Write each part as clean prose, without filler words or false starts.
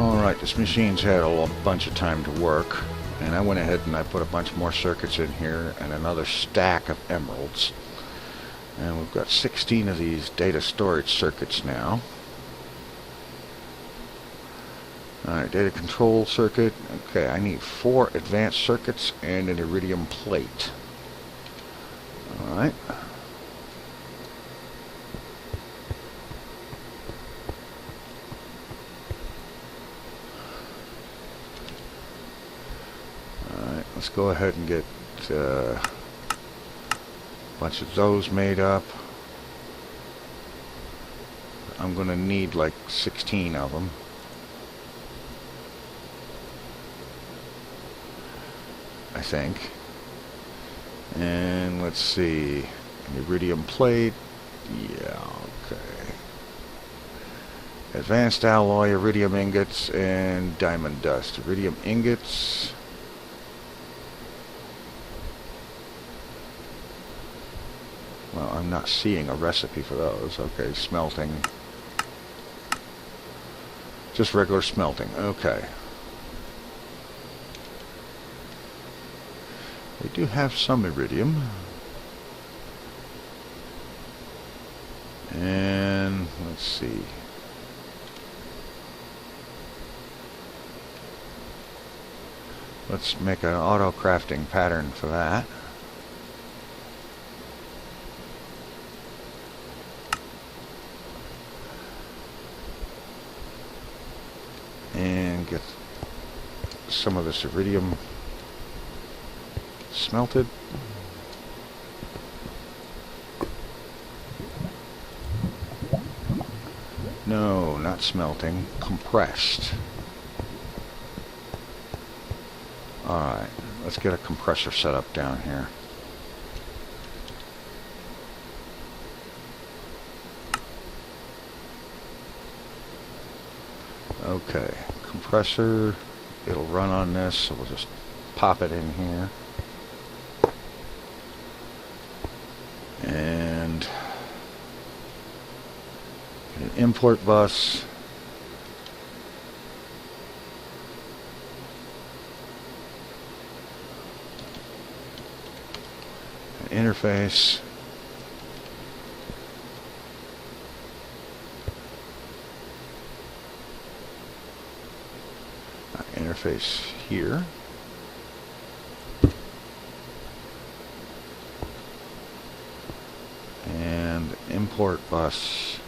Alright, this machine's had a bunch of time to work, and I went ahead and I put a bunch more circuits in here and another stack of emeralds. And we've got 16 of these data storage circuits now. Alright, data control circuit. Okay, I need 4 advanced circuits and an iridium plate. Alright. Alright, let's go ahead and get a bunch of those made up. I'm going to need like 16 of them. I think. And let's see, an iridium plate. Yeah, okay. Advanced alloy, iridium ingots, and diamond dust. Iridium ingots. Well, I'm not seeing a recipe for those. Okay, smelting. Just regular smelting. Okay. We do have some iridium. And let's see. Let's make an auto crafting pattern for that. And get some of this iridium smelted. No, not smelting. Compressed. Alright, let's get a compressor set up down here. Okay, compressor. It'll run on this, so we'll just pop it in here. And an import bus. An interface. An interface here. And import bus,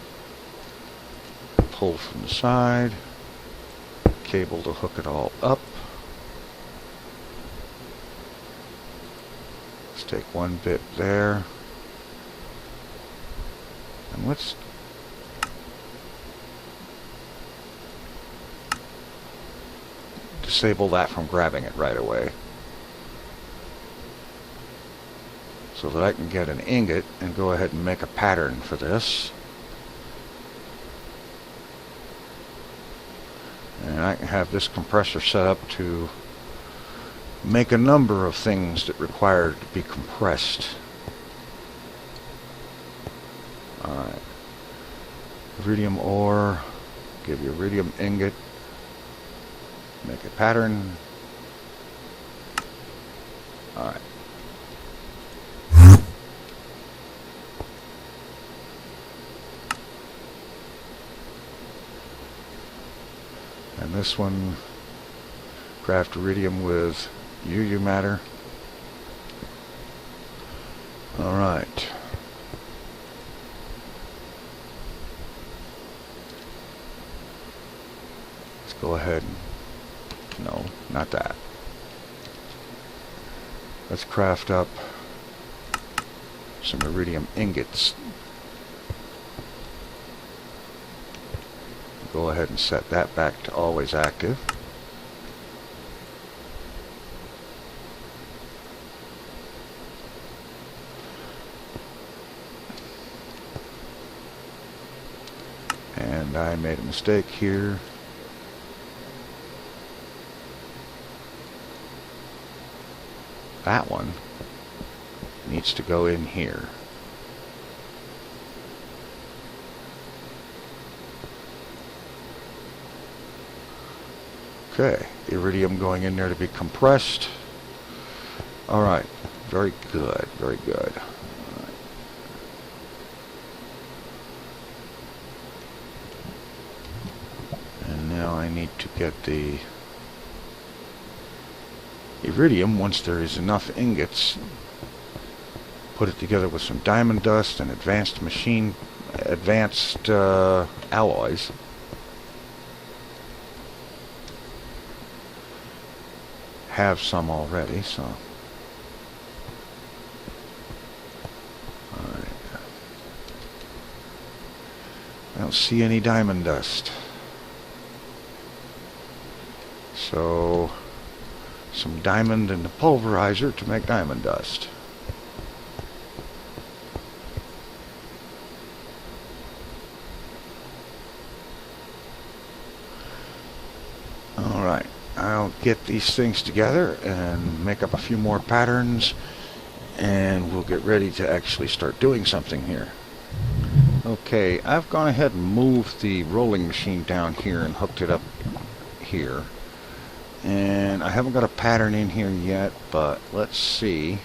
pull from the side, cable to hook it all up. Let's take one bit there, and let's disable that from grabbing it right away, so that I can get an ingot and go ahead and make a pattern for this. And I can have this compressor set up to make a number of things that require to be compressed. Alright. Iridium ore, give you iridium ingot, make a pattern. Alright. And this one, craft iridium with UU matter. Alright. Let's go ahead and, no, not that. Let's craft up some iridium ingots. Go ahead and set that back to always active. And I made a mistake here. That one needs to go in here. Okay, iridium going in there to be compressed. Alright, very good, very good. Alright. And now I need to get the iridium, once there is enough ingots, put it together with some diamond dust and advanced alloys. Have some already, so alright. I don't see any diamond dust, so some diamond in the pulverizer to make diamond dust. Alright, I'll get these things together and make up a few more patterns, and we'll get ready to actually start doing something here. Okay, I've gone ahead and moved the rolling machine down here and hooked it up here. And I haven't got a pattern in here yet, but let's see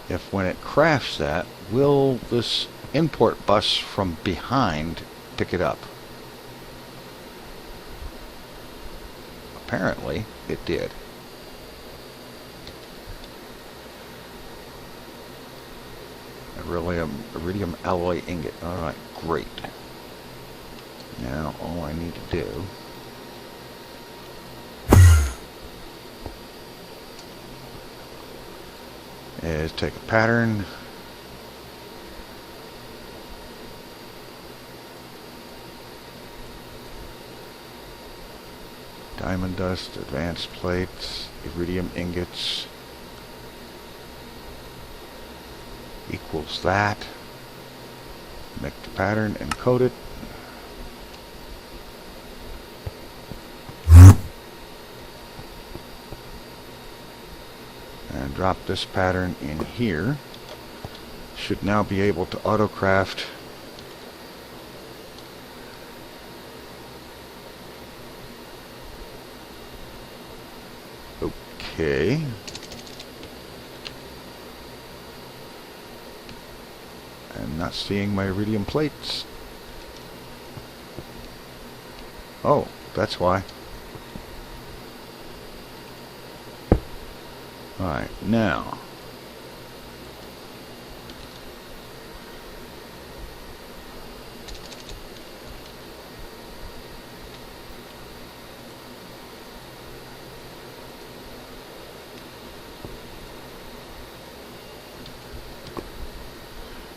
if when it crafts that, will this import bus from behind pick it up? Apparently, it did. Iridium alloy ingot. Alright, great. Now, all I need to do is take a pattern, diamond dust, advanced plates, iridium ingots equals that. Make the pattern and code it. And drop this pattern in here. Should now be able to auto-craft okay. I'm not seeing my iridium plates. Oh, that's why. Alright, now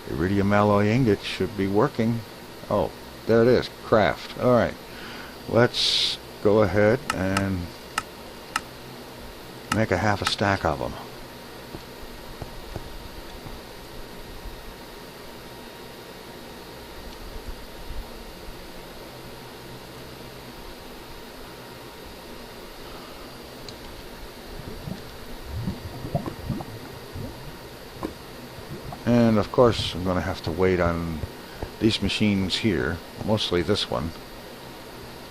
iridium alloy ingot should be working. Oh, there it is. Craft. Alright. Let's go ahead and make a half a stack of them. And of course I'm going to have to wait on these machines here, mostly this one.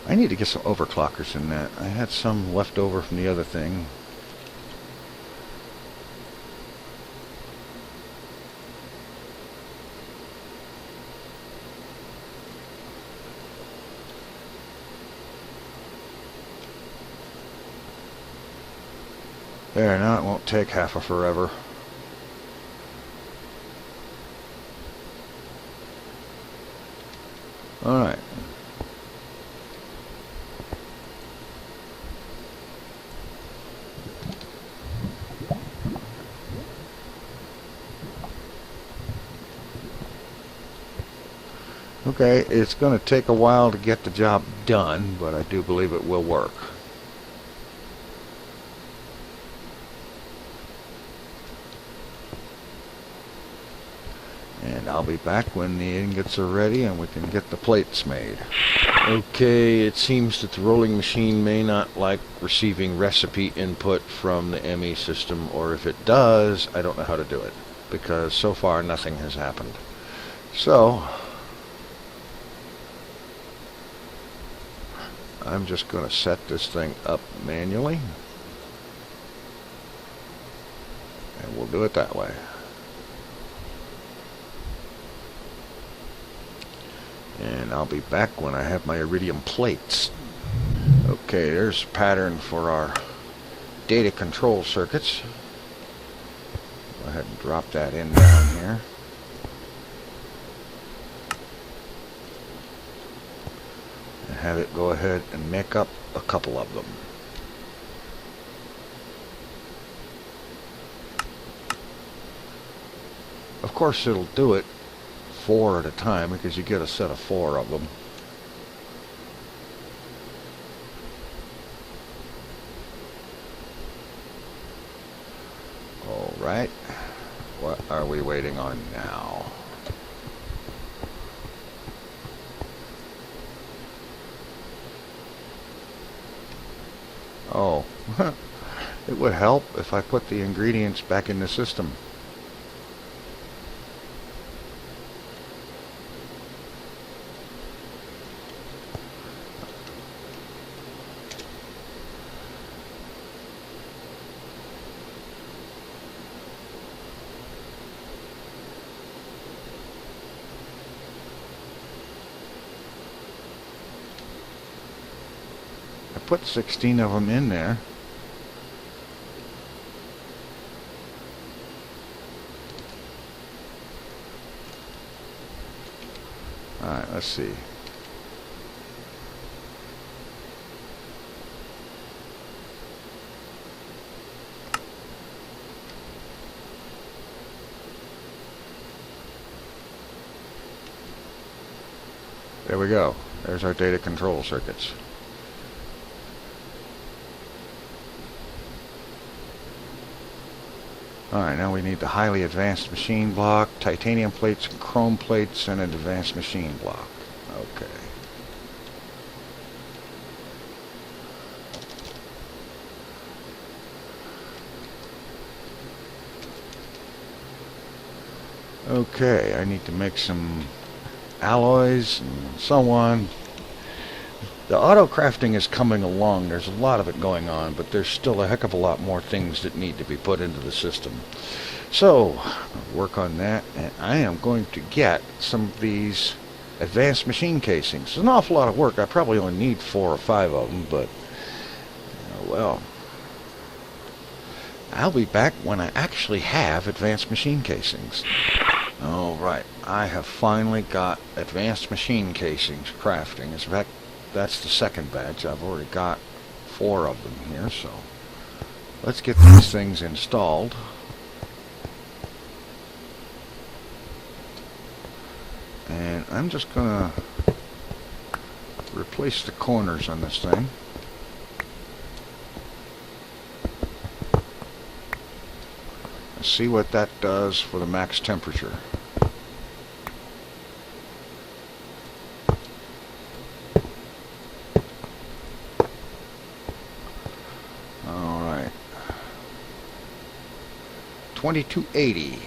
I need to get some overclockers in that. I had some left over from the other thing. There, now it won't take half a forever. Alright. Okay, it's going to take a while to get the job done, but I do believe it will work. And I'll be back when the ingots are ready and we can get the plates made. Okay, it seems that the rolling machine may not like receiving recipe input from the ME system, or if it does, I don't know how to do it, because so far nothing has happened. So I'm just going to set this thing up manually, and we'll do it that way. And I'll be back when I have my iridium plates. Okay, there's a pattern for our data control circuits. Go ahead and drop that in down here. And have it go ahead and make up a couple of them. Of course, it'll do it 4 at a time because you get a set of 4 of them. All right, what are we waiting on now? Oh, it would help if I put the ingredients back in the system. Put 16 of them in there. All right, let's see. There we go. There's our data control circuits. Alright, now we need the highly advanced machine block, titanium plates, and chrome plates, and an advanced machine block. Okay. Okay, I need to make some alloys and so on. The auto crafting is coming along. There's a lot of it going on, but there's still a heck of a lot more things that need to be put into the system. So, I'll work on that, and I am going to get some of these advanced machine casings. It's an awful lot of work. I probably only need 4 or 5 of them, but, well, I'll be back when I actually have advanced machine casings. Alright, I have finally got advanced machine casings crafting. In fact, that's the second batch. I've already got 4 of them here, so let's get these things installed. And I'm just gonna replace the corners on this thing. And see what that does for the max temperature. Alright. 2280.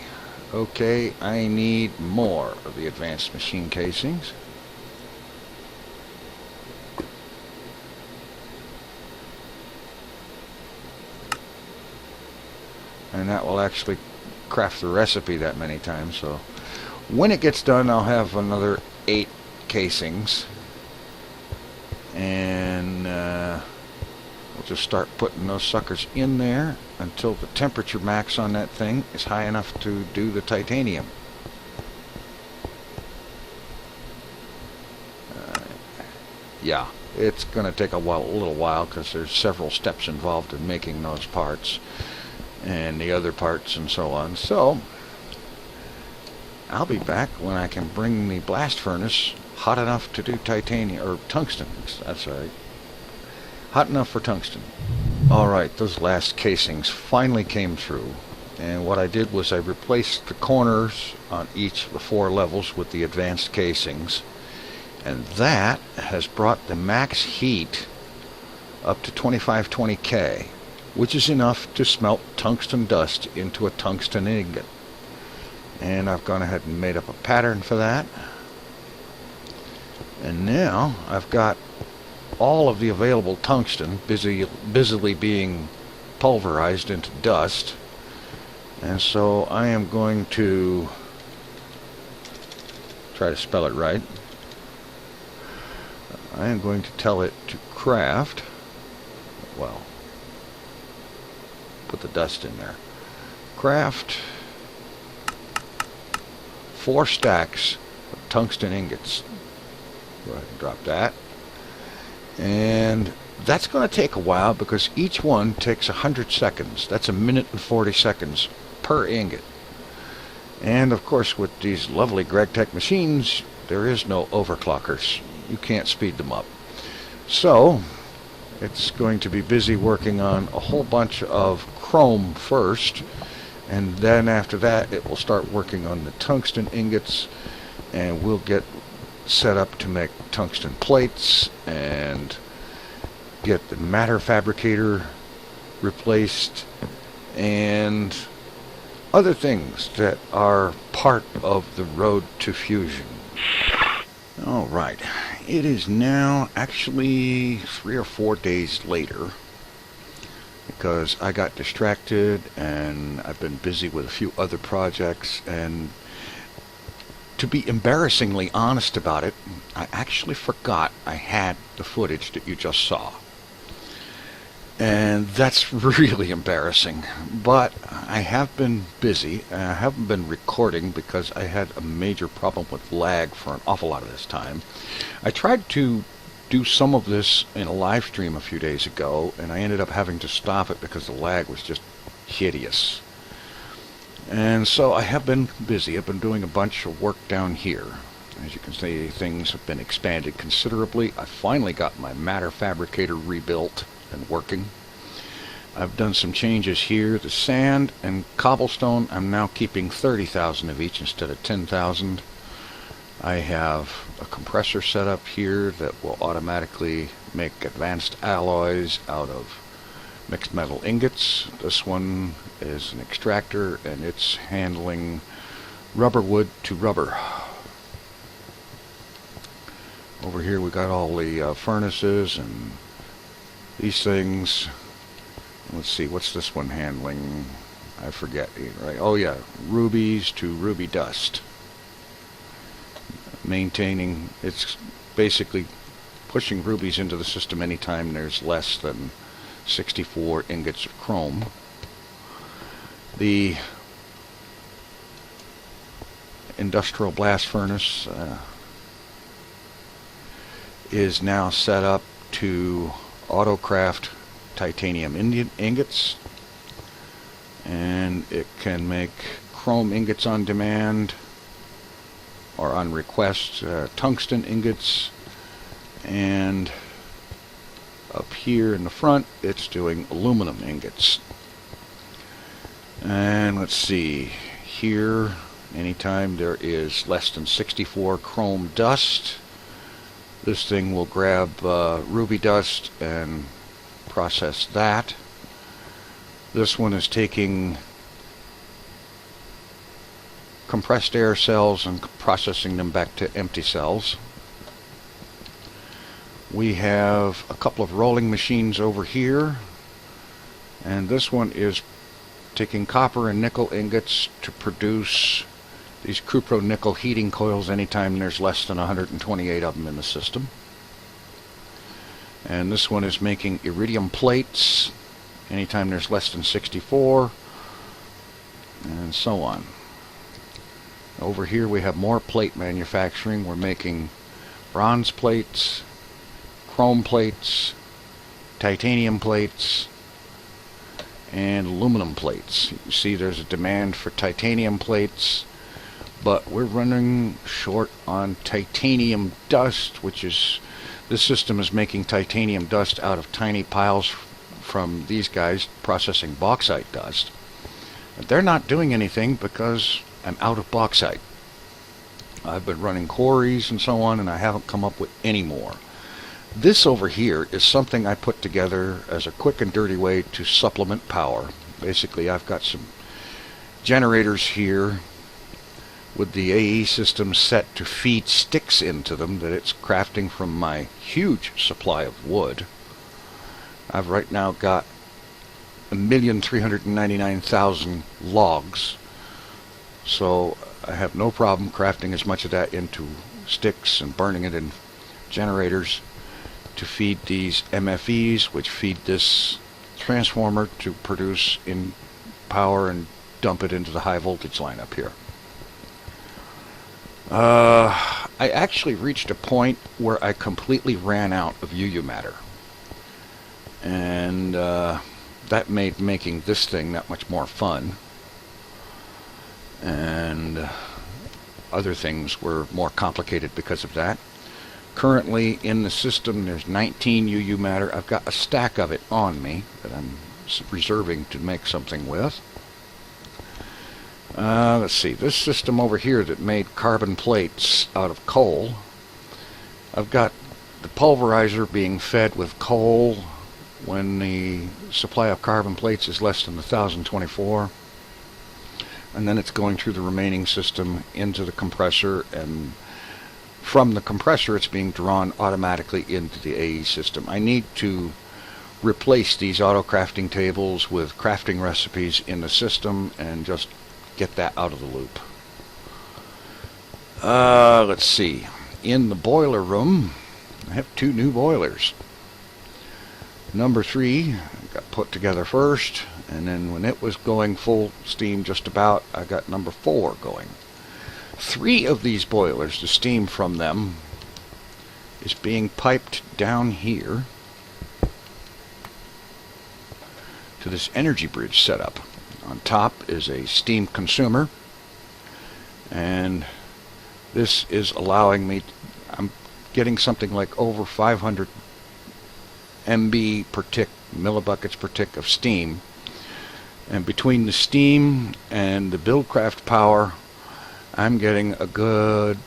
Okay, I need more of the advanced machine casings. And that will actually craft the recipe that many times. So when it gets done, I'll have another 8 casings. And we'll just start putting those suckers in there until the temperature max on that thing is high enough to do the titanium. Yeah, it's going to take a little while because there's several steps involved in making those parts and the other parts and so on. So I'll be back when I can bring the blast furnace hot enough to do titanium or tungsten. That's right. Hot enough for tungsten. Alright, those last casings finally came through, and what I did was I replaced the corners on each of the 4 levels with the advanced casings, and that has brought the max heat up to 2520K, which is enough to smelt tungsten dust into a tungsten ingot. And I've gone ahead and made up a pattern for that, and now I've got all of the available tungsten busily being pulverized into dust. And so I am going to try to spell it right. I am going to tell it to craft, well, put the dust in there, craft 4 stacks of tungsten ingots. Go ahead and drop that. And that's going to take a while because each one takes 100 seconds. That's a minute and 40 seconds per ingot. And of course, with these lovely GregTech machines, there is no overclockers. You can't speed them up. So it's going to be busy working on a whole bunch of chrome first, and then after that it will start working on the tungsten ingots, and we'll get set up to make tungsten plates and get the matter fabricator replaced and other things that are part of the road to fusion. Alright, it is now actually 3 or 4 days later because I got distracted and I've been busy with a few other projects, and to be embarrassingly honest about it, I actually forgot I had the footage that you just saw. And that's really embarrassing. But I have been busy, and I haven't been recording because I had a major problem with lag for an awful lot of this time. I tried to do some of this in a live stream a few days ago, and I ended up having to stop it because the lag was just hideous. And so I have been busy. I've been doing a bunch of work down here. As you can see, things have been expanded considerably. I finally got my matter fabricator rebuilt and working. I've done some changes here. The sand and cobblestone, I'm now keeping 30,000 of each instead of 10,000. I have a compressor set up here that will automatically make advanced alloys out of mixed metal ingots. This one is an extractor, and it's handling rubber wood to rubber. Over here we got all the furnaces and these things. Let's see, what's this one handling? I forget. Right? Oh yeah, rubies to ruby dust. Maintaining, it's basically pushing rubies into the system anytime there's less than 64 ingots of chrome. The industrial blast furnace is now set up to autocraft titanium ingots, and it can make chrome ingots on demand or on request, tungsten ingots, and up here in the front it's doing aluminum ingots. And let's see, here anytime there is less than 64 chrome dust, this thing will grab ruby dust and process that. This one is taking compressed air cells and processing them back to empty cells. We have a couple of rolling machines over here, and this one is taking copper and nickel ingots to produce these cupro nickel heating coils anytime there's less than 128 of them in the system. And this one is making iridium plates anytime there's less than 64, and so on. Over here we have more plate manufacturing. We're making bronze plates, chrome plates, titanium plates, and aluminum plates. You see there's a demand for titanium plates, but we're running short on titanium dust, which is, this system is making titanium dust out of tiny piles from these guys processing bauxite dust. But they're not doing anything because I'm out of bauxite. I've been running quarries and so on, and I haven't come up with any more. This over here is something I put together as a quick and dirty way to supplement power. Basically, I've got some generators here with the AE system set to feed sticks into them that it's crafting from my huge supply of wood. I've right now got 1,399,000 logs, so I have no problem crafting as much of that into sticks and burning it in generators to feed these MFEs, which feed this transformer to produce in power and dump it into the high voltage line up here. I actually reached a point where I completely ran out of UU matter, and that made making this thing that much more fun, and other things were more complicated because of that. Currently in the system there's 19 UU matter. I've got a stack of it on me that I'm reserving to make something with. Let's see, this system over here that made carbon plates out of coal, I've got the pulverizer being fed with coal when the supply of carbon plates is less than 1024, and then it's going through the remaining system into the compressor, and from the compressor it's being drawn automatically into the AE system. I need to replace these auto crafting tables with crafting recipes in the system and just get that out of the loop. Let's see, in the boiler room I have two new boilers. Number 3 got put together first, and then when it was going full steam just about, I got number 4 going. 3 of these boilers, the steam from them is being piped down here to this energy bridge setup. On top is a steam consumer, and this is allowing me, I'm getting something like over 500 MB per tick, millibuckets per tick of steam, and between the steam and the Buildcraft power I'm getting a good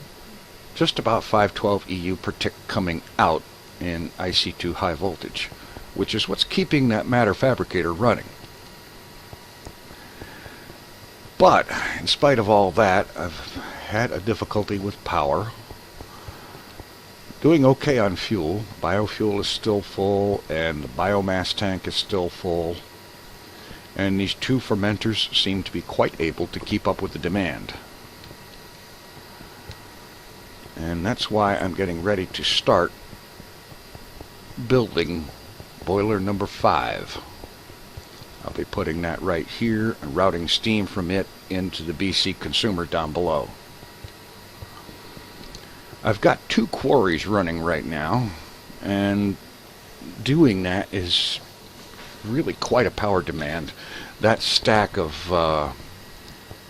just about 512 EU per tick coming out in IC2 high voltage, which is what's keeping that matter fabricator running. But in spite of all that, I've had a difficulty with power. Doing okay on fuel. Biofuel is still full, and the biomass tank is still full, and these 2 fermenters seem to be quite able to keep up with the demand. And that's why I'm getting ready to start building boiler number 5. I'll be putting that right here and routing steam from it into the BC consumer down below. I've got 2 quarries running right now, and doing that is really quite a power demand. That stack of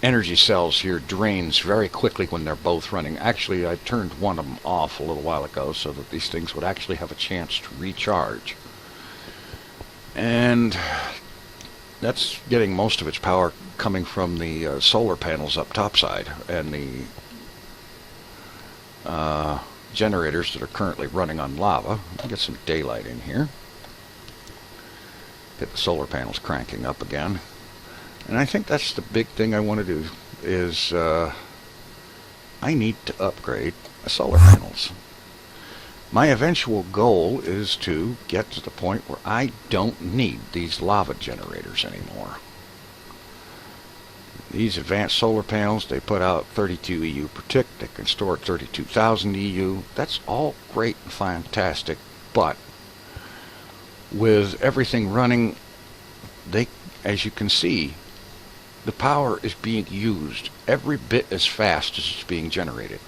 energy cells here drains very quickly when they're both running. Actually, I turned one of them off a little while ago so that these things would actually have a chance to recharge. And that's getting most of its power coming from the solar panels up topside, and the generators that are currently running on lava. I'll get some daylight in here. Get the solar panels cranking up again. And I think that's the big thing I want to do is I need to upgrade the solar panels. My eventual goal is to get to the point where I don't need these lava generators anymore. These advanced solar panels, they put out 32 EU per tick. They can store 32,000 EU. That's all great and fantastic, but with everything running, as you can see, the power is being used every bit as fast as it's being generated.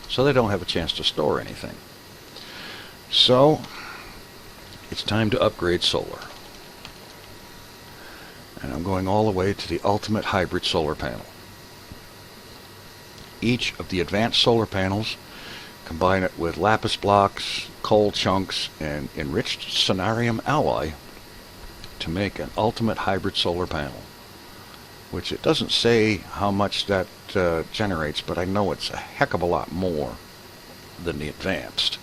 So they don't have a chance to store anything. So it's time to upgrade solar. And I'm going all the way to the ultimate hybrid solar panel. Each of the advanced solar panels, combine it with lapis blocks, coal chunks, and enriched sonarium alloy to make an ultimate hybrid solar panel. Which it doesn't say how much that generates, but I know it's a heck of a lot more than the advanced.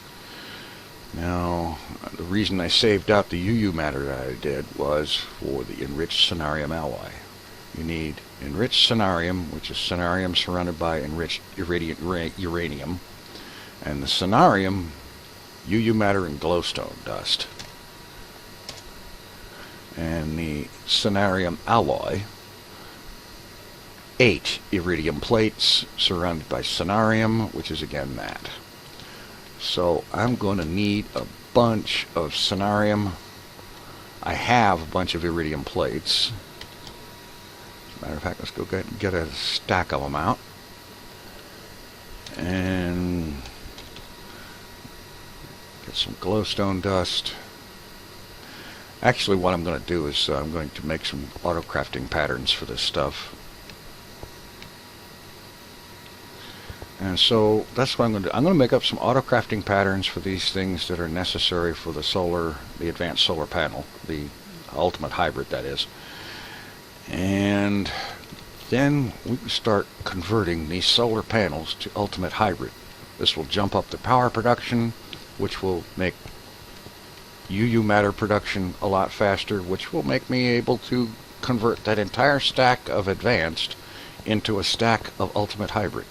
Now, the reason I saved out the UU matter that I did was for the enriched sonarium alloy. you need enriched cerium, which is cerium surrounded by enriched uranium, and the cerium, UU matter, and glowstone dust. And the cerium alloy, 8 iridium plates surrounded by cerium, which is again that. So I'm going to need a bunch of cerium. I have a bunch of iridium plates. As a matter of fact, let's go get a stack of them out. And get some glowstone dust. Actually, what I'm going to do is I'm going to make some auto-crafting patterns for this stuff. And so that's what I'm going to do. I'm going to make up some auto-crafting patterns for these things that are necessary for the advanced solar panel, the ultimate hybrid, that is. And then we can start converting these solar panels to ultimate hybrid. This will jump up the power production, which will make UU matter production a lot faster, which will make me able to convert that entire stack of advanced into a stack of ultimate hybrid.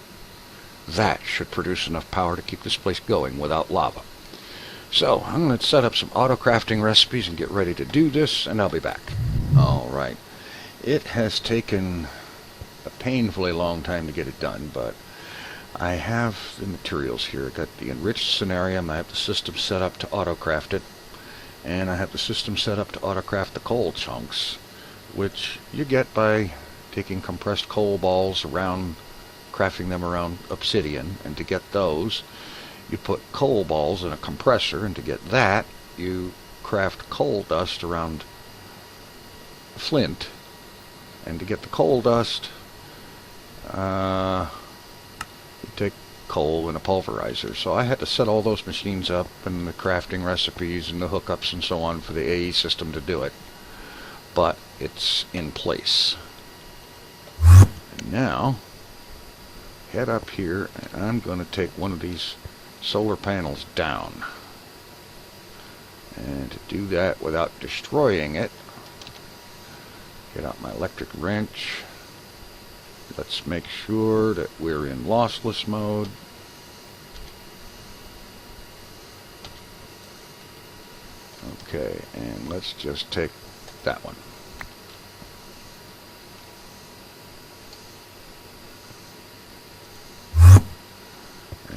That should produce enough power to keep this place going without lava. So I'm going to set up some auto-crafting recipes and get ready to do this, and I'll be back. Alright, it has taken a painfully long time to get it done, but I have the materials here. I got the enriched cerium, I have the system set up to auto-craft it, and I have the system set up to auto-craft the coal chunks, which you get by taking compressed coal balls around, crafting them around obsidian, and to get those you put coal balls in a compressor, and to get that you craft coal dust around flint, and to get the coal dust you take coal in a pulverizer. So I had to set all those machines up and the crafting recipes and the hookups and so on for the AE system to do it, but it's in place. And now head up here, and I'm going to take one of these solar panels down, and to do that without destroying it, get out my electric wrench. Let's make sure that we're in lossless mode. Okay, and let's just take that one.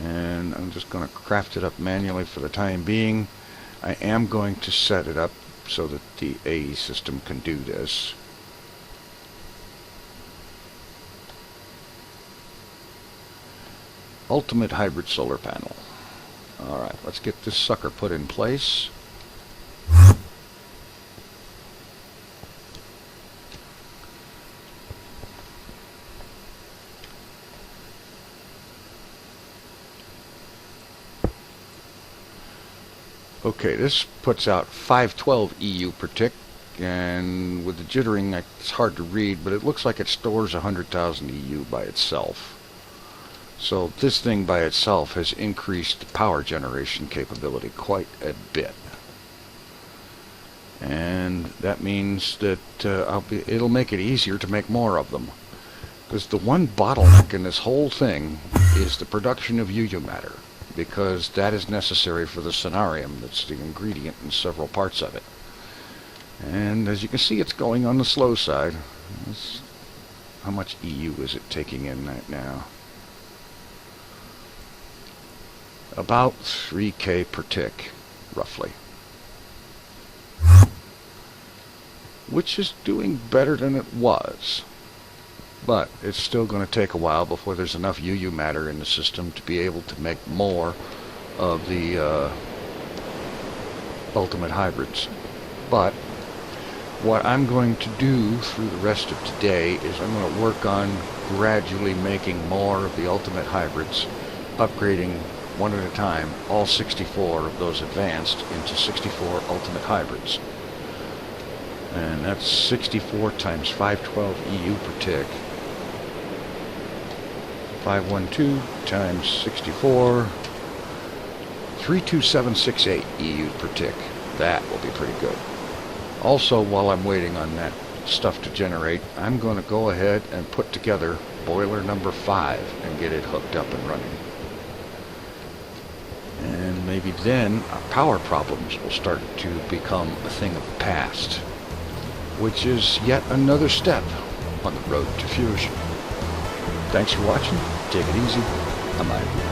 And I'm just going to craft it up manually for the time being. I am going to set it up so that the AE system can do this. Ultimate hybrid solar panel. Alright, let's get this sucker put in place. Okay, this puts out 512 EU per tick, and with the jittering it's hard to read, but it looks like it stores 100,000 EU by itself. So this thing by itself has increased the power generation capability quite a bit. And that means that it'll make it easier to make more of them. Because the one bottleneck in this whole thing is the production of UU matter, because that is necessary for the cerium. That's the ingredient in several parts of it. And as you can see, it's going on the slow side. How much EU is it taking in right now? About 3K per tick, roughly. Which is doing better than it was. But it's still going to take a while before there's enough UU matter in the system to be able to make more of the ultimate hybrids. But what I'm going to do through the rest of today is I'm going to work on gradually making more of the ultimate hybrids, upgrading one at a time all 64 of those advanced into 64 ultimate hybrids. And that's 64 times 512 EU per tick. 512 times 64, 32768 EU per tick. That will be pretty good. Also, while I'm waiting on that stuff to generate, I'm going to go ahead and put together boiler number 5 and get it hooked up and running. And maybe then our power problems will start to become a thing of the past, which is yet another step on the road to fusion. Thanks for watching. Take it easy. I'm out.